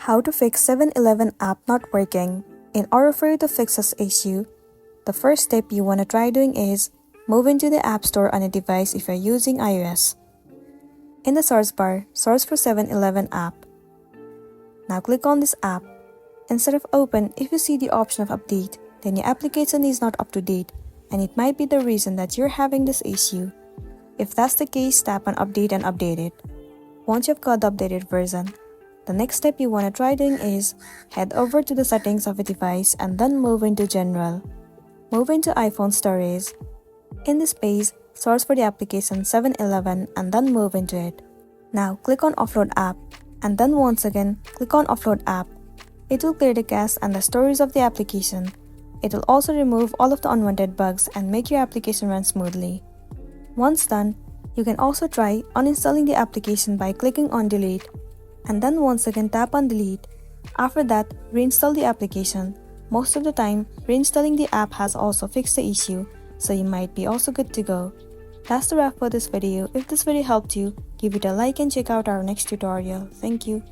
How to fix 7-Eleven app not working. In order for you to fix this issue, the first step you want to try doing is move into the App Store on a device if you're using iOS. In the search bar, search for 7-Eleven app. Now click on this app. Instead of open, if you see the option of update, then your application is not up to date and it might be the reason that you're having this issue. If that's the case, tap on update and update it. Once you've got the updated version, the next step you want to try doing is head over to the settings of a device and then move into general. Move into iPhone storage. In this page, search for the application 7-Eleven and then move into it. Now click on offload app and then once again click on offload app. It will clear the cache and the storage of the application. It will also remove all of the unwanted bugs and make your application run smoothly. Once done, you can also try uninstalling the application by clicking on delete and then once again tap on delete. After that, reinstall the application. Most of the time, reinstalling the app has also fixed the issue, so you might be also good to go. That's the wrap for this video. If this video helped you, give it a like and check out our next tutorial. Thank you.